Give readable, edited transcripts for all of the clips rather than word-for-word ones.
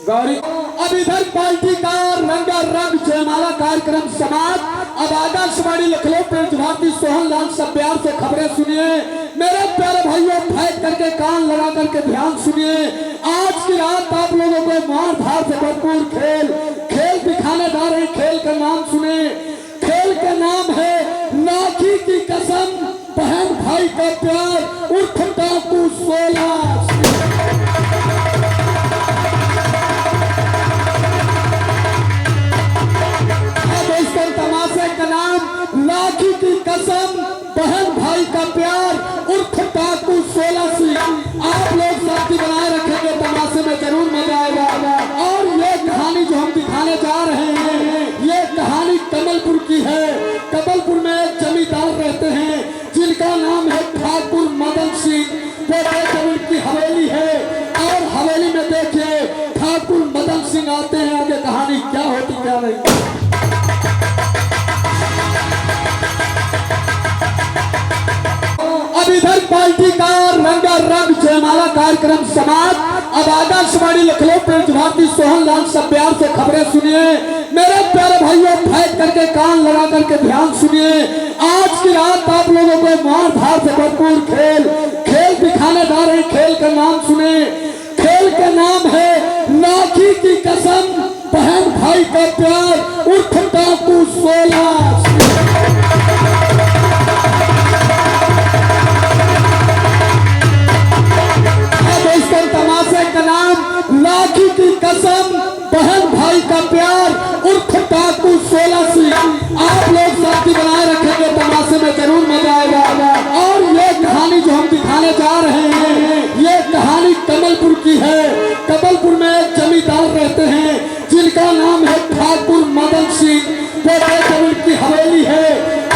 गौरी अब इधर पार्टी का रंगारंग जयमाला कार्यक्रम समाप्त। अब आकाशवाणी लखनऊ प्रेस भारती सोहन लाल सब प्यार से खबरें सुनिए। मेरे प्यारे भाइयों, फेंक करके कान लगा करके ध्यान सुनिए। आज की रात आप लोगों को मार धार से भरपूर खेल दिखाने जा रहे हैं। खेल का नाम सुने, खेल का नाम है लाठी की कसम, बहन भाई का प्यार, उर्फ डाकू 16। तमाशे का नाम लाठी की कसम, बहन भाई का प्यार, उर्फ डाकू 16। आप लोग साथी बनाए रखेंगे, तमाशे में जरूर मजा आएगा। और ये कहानी जो हम दिखाने जा रहे हैं, ये कहानी कमलपुर की है। कमलपुर में एक जमींदार रहते हैं जिनका नाम है ठाकुर मदन सिंह। वो उनकी हवेली है और हवेली में देखिए ठाकुर मदन सिंह आते हैं। आगे कहानी क्या होती क्या नहीं। अब इधर पार्टी का रंगारंग जयमाला कार्यक्रम समाप्त। अब आकाशवाणी लखनऊ प्रेस भारती सोहन लाल सब प्यार से खबरें सुनिए। मेरे प्यारे भाइयों, फेंक करके कान लगा करके ध्यान सुनिए। आज की रात आप लोगों को मार धार से भरपूर खेल दिखाने जा रहे हैं। खेल का नाम सुने, खेल का नाम है लाठी की कसम, बहन भाई का प्यार, उर्फ डाकू 16। तमाशे का नाम लाठी की कसम, बहन भाई का प्यार, उर्फ डाकू 16। आप लोग साथी बनाए रखेंगे, तमाशे में जरूर मजा आएगा। और ये कहानी जो हम दिखाने जा रहे हैं, ये कहानी कमलपुर की है। कमलपुर में एक जमींदार रहते हैं जिनका नाम है ठाकुर मदन सिंह। वो उनकी हवेली है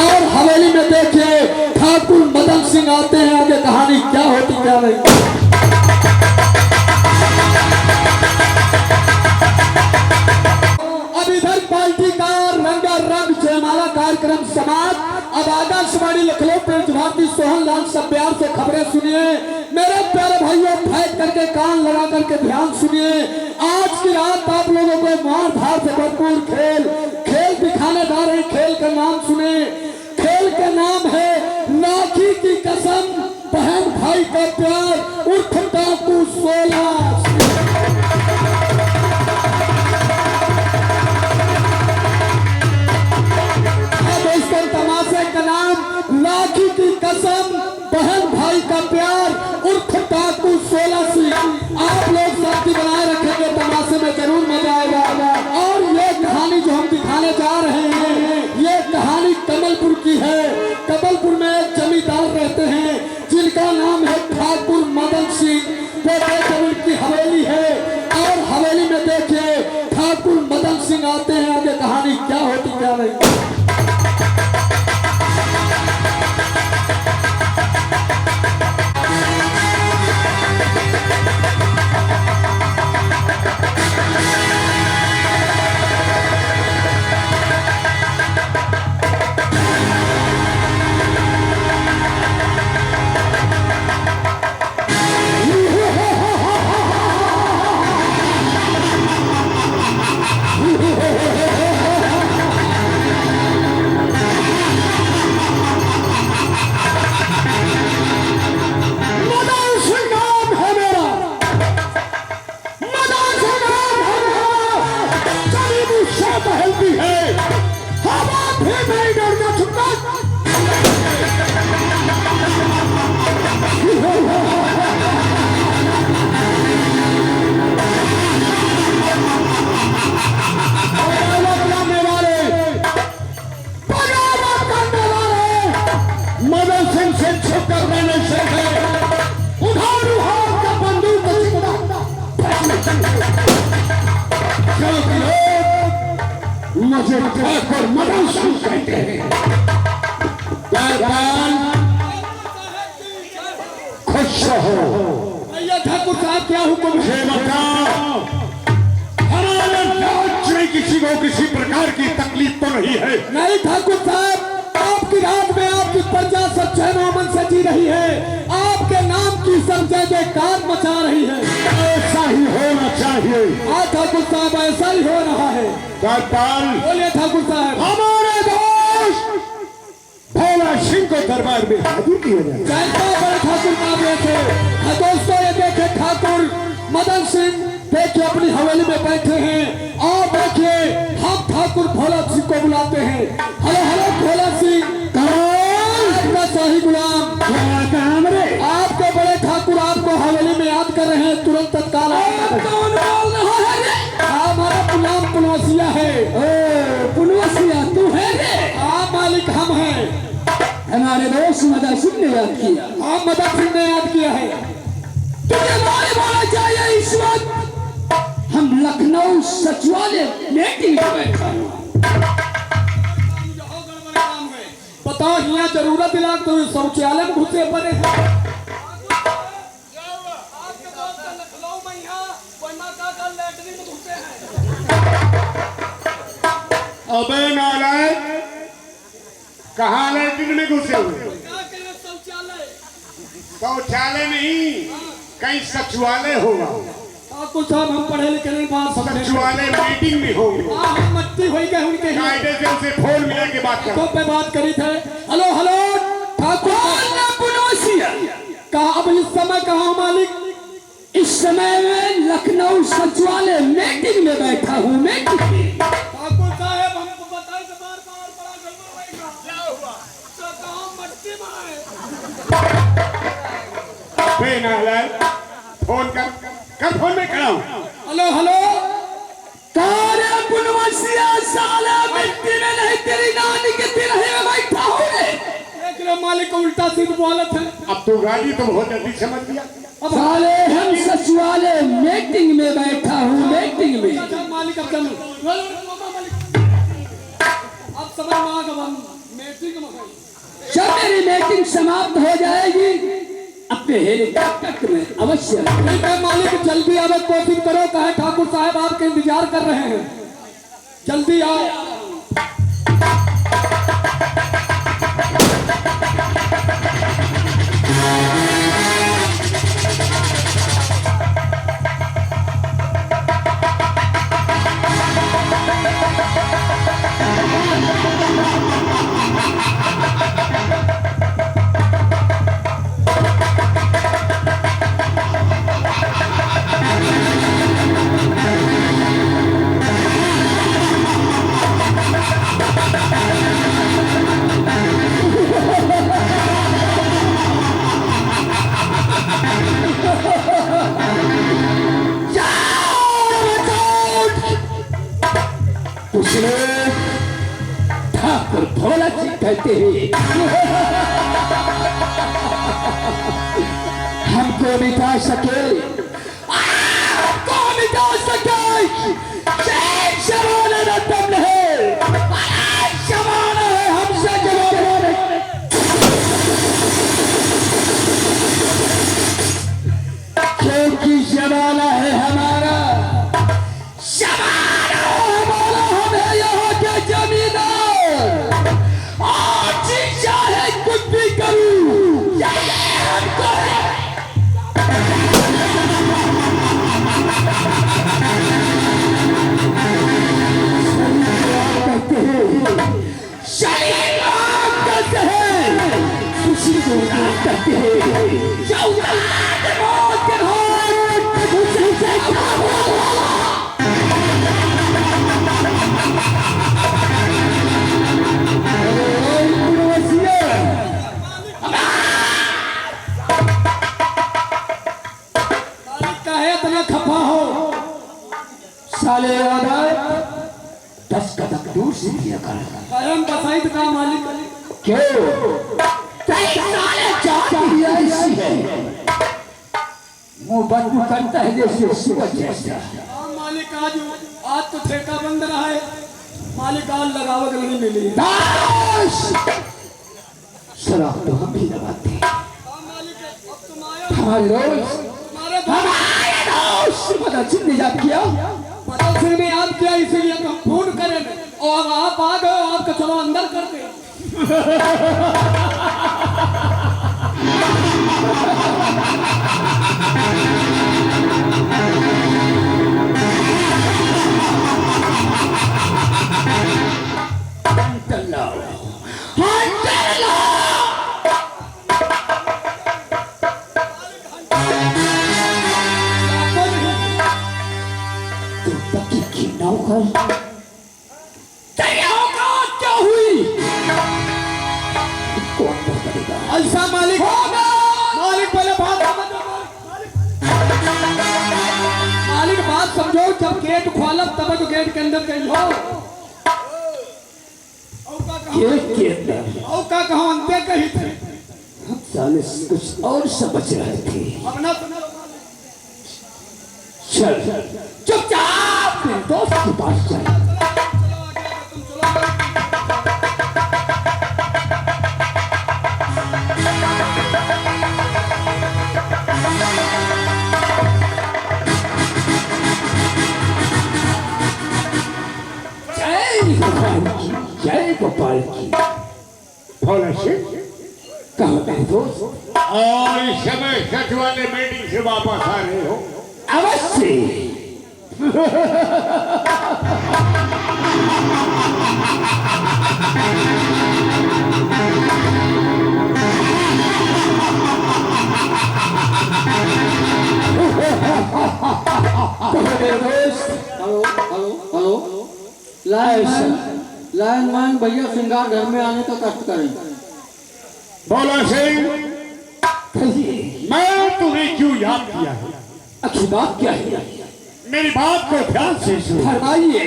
और हवेली में देखिए ठाकुर मदन सिंह आते हैं। आगे कहानी क्या होती क्या नहीं। अब इधर पार्टी का रंगारंग जयमाला कार्यक्रम समाप्त। अब आकाशवाणी लखनऊ प्रेस भारती सोहन लाल सब प्यार से खबरें सुनिए। मेरे प्यारे भाइयों, फेंक करके कान लगा करके ध्यान सुनिए। आज की रात आप लोगों को मार धार से भरपूर खेल दिखाने जा रहे हैं। खेल का नाम सुने, खेल का नाम है लाठी की कसम, बहन भाई का प्यार, उर्फ डाकू 16। तमाशे का नाम लाठी की कसम, बहन भाई का प्यार, उर्फ डाकू 16। आप लोग साथी बनाए रखेंगे, तमाशे में जरूर मजा आएगा। और ये कहानी जो हम दिखाने जा रहे हैं, ये कहानी कमलपुर की है। कमलपुर में एक जमींदार रहते हैं जिनका नाम है ठाकुर मदन सिंह। वो उनकी हवेली है और हवेली में देखिए ठाकुर मदन सिंह आते हैं। आगे कहानी क्या होती क्या नहीं। मुझे ठाकुर मदन सिंह कहते हैं। खुश रहो। भैया ठाकुर साहब क्या हुक्म है? हमारे राज्य में किसी को किसी प्रकार की तकलीफ तो नहीं है? नहीं ठाकुर साहब, आपकी रात में आपकी प्रजा सब चैन अमन से जी रही है, आपके नाम की सब जय जयकार मचा रही है। ऐसा ही होना चाहिए। आज ठाकुर साहब ऐसा ही हो रहा है। बोलिए ठाकुर साहब। हमारे दोस्त भोला सिंह को दरबार में हाजिर किया जाए। कैसा बड़े ठाकुर काबिल थे। दोस्तों ये देखे ठाकुर मदन सिंह देखिए अपनी हवेली में बैठे हैं और देखिए हम ठाकुर भोला सिंह को बुलाते हैं। हेलो हेलो भोला सिंह, आपका शाही गुलाम आपके बड़े ठाकुर आपको हवेली में याद कर रहे हैं, तुरंत तत्काल हमारा गुलाम पुनवसिया है। पुनवसिया तू है रे? हाँ मालिक हम हैं। हमारे दोस्त मदन सिंह ने याद किया। हाँ मदन सिंह ने याद किया है। तुझे मालूम होना चाहिए इस वक्त हम लखनऊ सचिवालय मीटिंग में बैठा हूँ। बताओ यहाँ जरूरत दिला तो शौचालय में घुसे पड़े हैं। अबे नालायक, कहाँ लैट्रिन में घुसे हुए? शौचालय नहीं, कहीं सचिवालय होगा। कुछ हम पढ़े लिखे नहीं, बात सचिवालय मीटिंग में होगा। हम मट्टी हो गए उनके कायदे से उसे फोन मिला के बात कर। तो पे बात करी थे। हेलो हेलो ठाकुर कहा अब इस समय कहा मालिक? इस समय में लखनऊ सचिवालय मीटिंग में बैठा हूँ। मीटिंग ठाकुर साहब हमको बताए तो बार बार बड़ा गड़बड़ होएगा। क्या हुआ? तो कहा मट्टी बनाए। फोन कर फोन में खड़ा हूँ। हेलो हेलो कार्य पुनवसिया साला मिट्टी में नहीं तेरी नानी के तिरहे में बैठा हूँ। देख लो मालिक को उल्टा सीध बोलत है। अब तो गाड़ी तो बहुत जल्दी समझ गया। साले हम सचिवालय मीटिंग में बैठा हूँ। मीटिंग में मालिक अब समझ में आ गया। मीटिंग में जब मेरी मीटिंग समाप्त हो जाएगी अपने हेलीकॉप्टर में अवश्य मालिक जल्दी आने की कोशिश करो। कहे ठाकुर साहब आपके इंतजार कर रहे हैं, जल्दी आओ। ठाकुर भोला जी कहते हैं हमको मिटा सके, हमको मिटा सके जमाने में दम नहीं, जमाना है हमसे जमाने क्योंकि जमाना है हमारा, जमाना हमारा, हम है यहाँ के जमींदार। आज चाहे कुछ भी करूं हमको कहते हैं शरीर कहते हैं, खुशी को कहते हैं खफा हो साले 10 कदम दूर से किया कर बसाई का मालिक क्यों साले दिया इसी है मुंह बंद करता है जैसे सूरज जैसा। मालिक आज तो ठेका बंद रहा है, मालिक आज लगावट नहीं मिली। शराब तो हम भी लगाते हैं हमारे दोस्त मदन सिंह ने याद किया, मदन सिंह ने याद किया, इसीलिए तो हम फोन करें और अब आप आ गए, आपको चलो अंदर कर दे। क्या हुई? ऐसा मालिक मालिक पहले बात मालिक बात समझो। जब गेट खोलब तब तो गेट के अंदर गई हो। औका कहो अंते कही थे। हम साले कुछ और समझ रहे थे। अपना चल चुपचाप मेरे दोस्त के पास चल। जय गोपाल की भोला सिंह कहो मेरे दोस्त। और इस समय सचिवालय मीटिंग से वापस आ रहे हो? अवश्य। हेलो लाइनमैन भैया श्रृंगार घर में आने का कष्ट करें। भोला सिंह, मैं तुम्हें क्यों याद किया है? अच्छी बात क्या है? मेरी बात को ध्यान से सुनो। फरमाइए।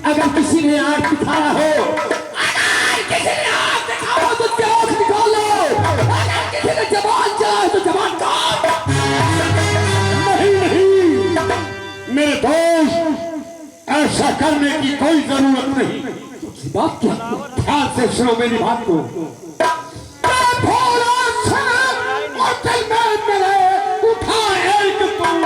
अगर किसी ने आंख दिखाया हो, अगर किसी ने आंख दिखाओ तो आंख निकालो। अगर किसी ने जबान चलाए तो जबान काट। नहीं, मेरे दोस्त, ऐसा करने की कोई जरूरत नहीं। बात क्या? ध्यान से सुनो मेरी बात को। भोला सिंह और दिल में मेरे उठा एक तुम।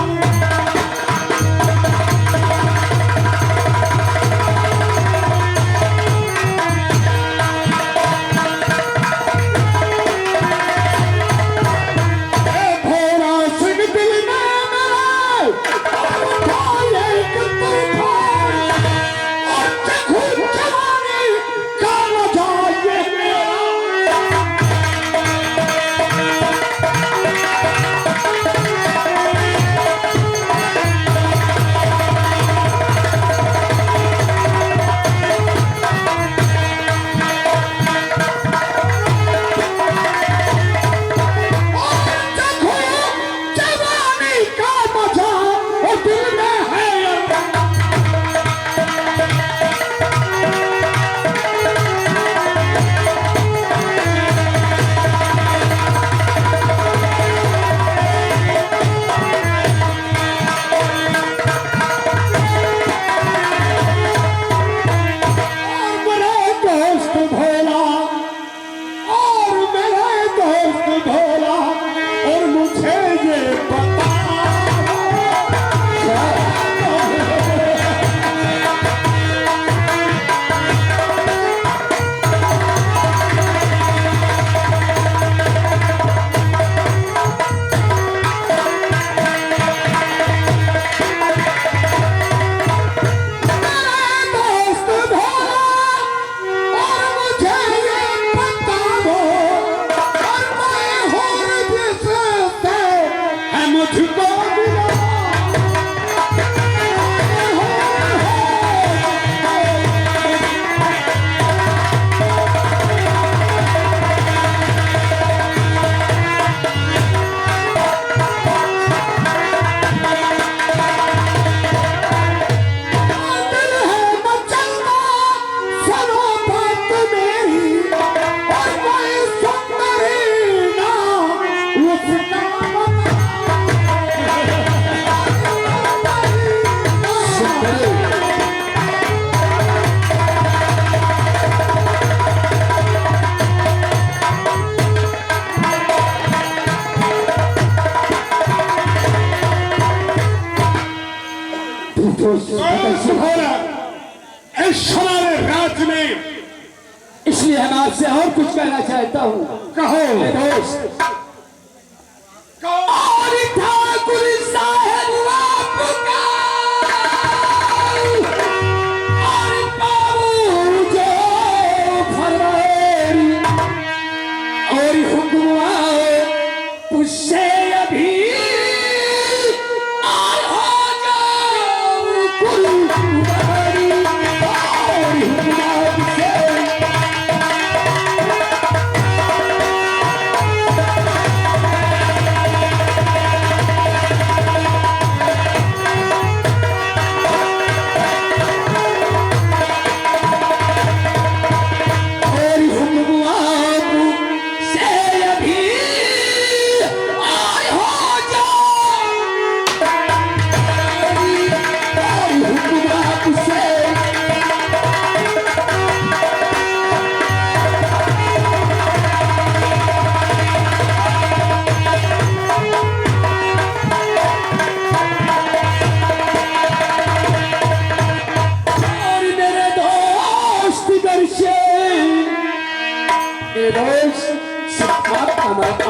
इस हमारे राज्य में इसलिए हम आपसे और कुछ कहना चाहता हूँ। कहो मेरे दोस्त, कहो और ठाकुर साहब आपका और बाबू जो फरमाएरी और हुक्म उससे अभी और हो जाओ कुलवारी और हुक्म से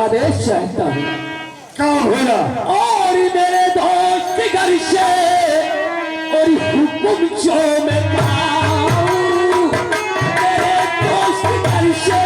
आदेश चाहता हूँ। कौन होना और मेरे दोस्त घर से और हुक्म जो मैं पाऊं मेरे दोस्त घर से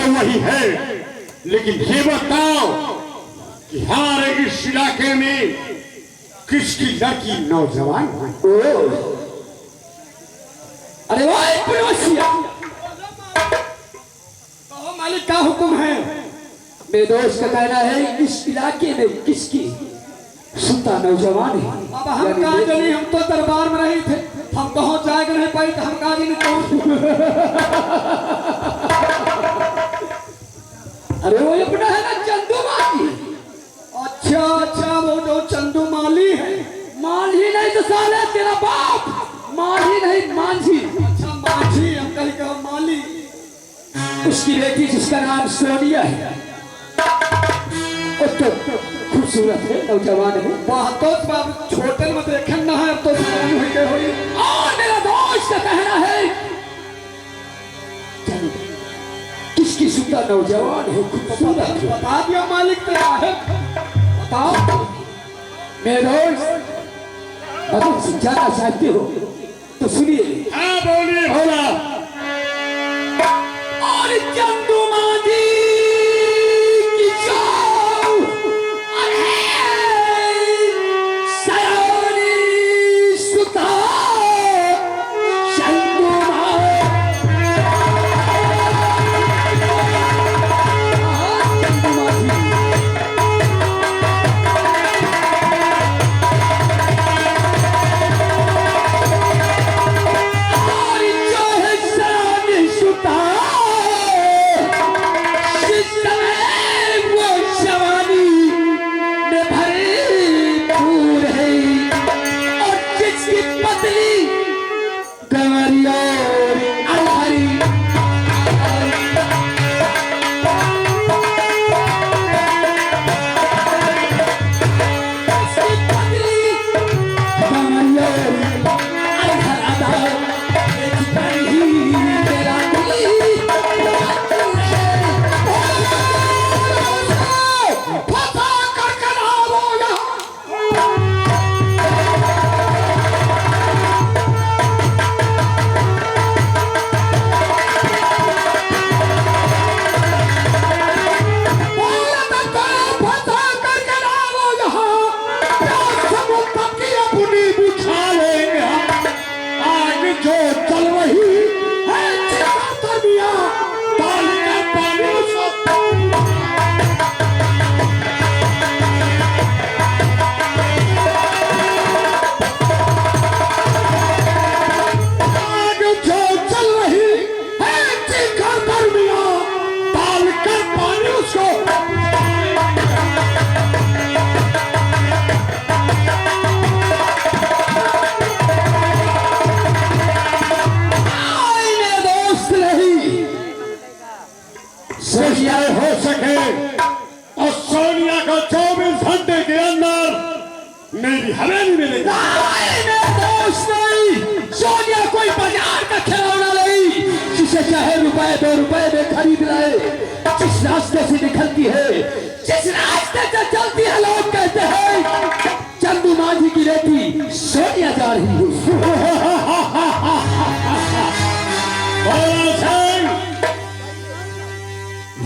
वही है, लेकिन ये बताओ कि हमारे इस इलाके में किसकी लड़की नौजवान है? अरे वाह पड़ोसिया, कहो मालिक का हुक्म है। मेरे दोस्त का कहना है इस इलाके में किसकी सुता नौजवान है। अब हम कहाँ जाने, हम तो दरबार में रहे थे, हम कहाँ जाएगा नहीं पाई तो हम कहाँ जाने अरे वो अपना है ना चंदू माली। अच्छा अच्छा, वो जो चंदू माली है। माली नहीं तो साले तेरा बाप, माली नहीं मांझी। अच्छा मांझी, हम कहीं कहा माली। उसकी बेटी जिसका नाम सोनिया है, वो तो खूबसूरत है, नौजवान है। वह तो छोटे में देखे ना है, अब तो समान हो गए हुई। और मेरा दोस्त का कहना है किसकी सुंदर नौजवान है, खूबसूरत है। बता दिया मालिक तेरा है, बताओ। मेरे दोस्त अगर समझाना चाहते हो तो सुनिए। हाँ बोलिए भोला। और चंदू मांझी की जाओ सयानी सुता चंदू जो चल रही है चिड़िया डाल के पानी उसको आग जो चल रही है चिड़िया डाल के पानी उसको सोनिया हो सके और सोनिया को 24 घंटे के अंदर मेरी हवेली मिलेगी। दोस्त नहीं, सोनिया कोई बाजार का खिलौना नहीं जिसे चाहे रुपए 2 रुपए में खरीद लाए। जिस रास्ते से निकलती है, जिस रास्ते से चलती है, लोग कहते हैं चंदू मांझी की बेटी सोनिया जा रही है।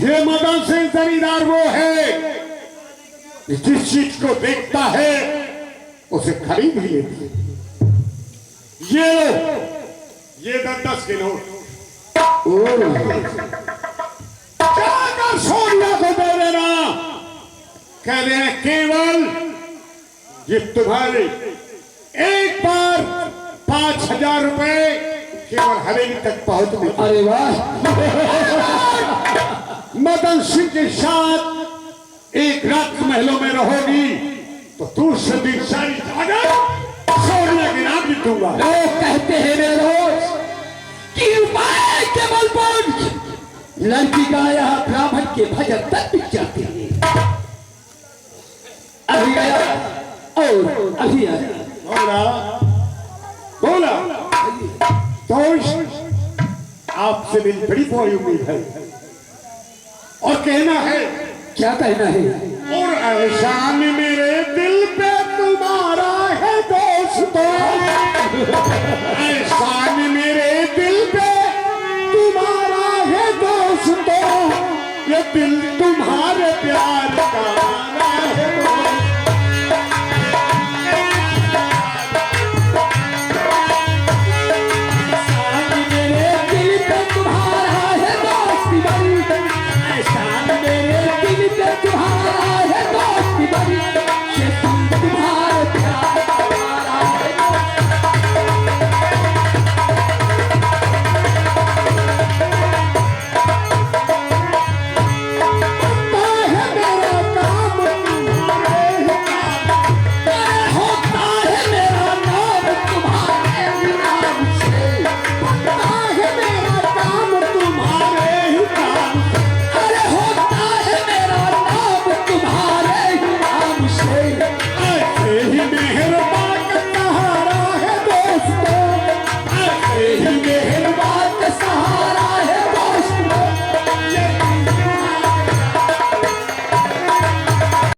ये मदन सिंह जमींदार वो है जिस चीज को देखता है उसे खरीद ही लेती है। ये लो, ये 10 के नोट जाकर सोनिया को दे देना, कह देना केवल ये तुम्हारे एक बार 5,000 रुपए केवल हवेली तक पहुंचने। अरे वाह, मदन सिंह के साथ एक रात महलों में रहोगी तो दूसरे दिन सारी जागर सोनिया के नाम लिखूंगा। लोग कहते हैं मेरे दोस्त कि उपाय के बल पर लड़की का यहाँ ब्राह्मण के भजन तक बिक जाते हैं। अभी आया और अभी आया। बोला दोस्त, आपसे मेरी बड़ी बड़ी उम्मीद है और कहना है। क्या कहना है? और एहसान मेरे दिल पे तुम्हारा है दोस्तों, एहसान मेरे दिल पे तुम्हारा है दोस्तों, ये दिल तुम्हारे प्यार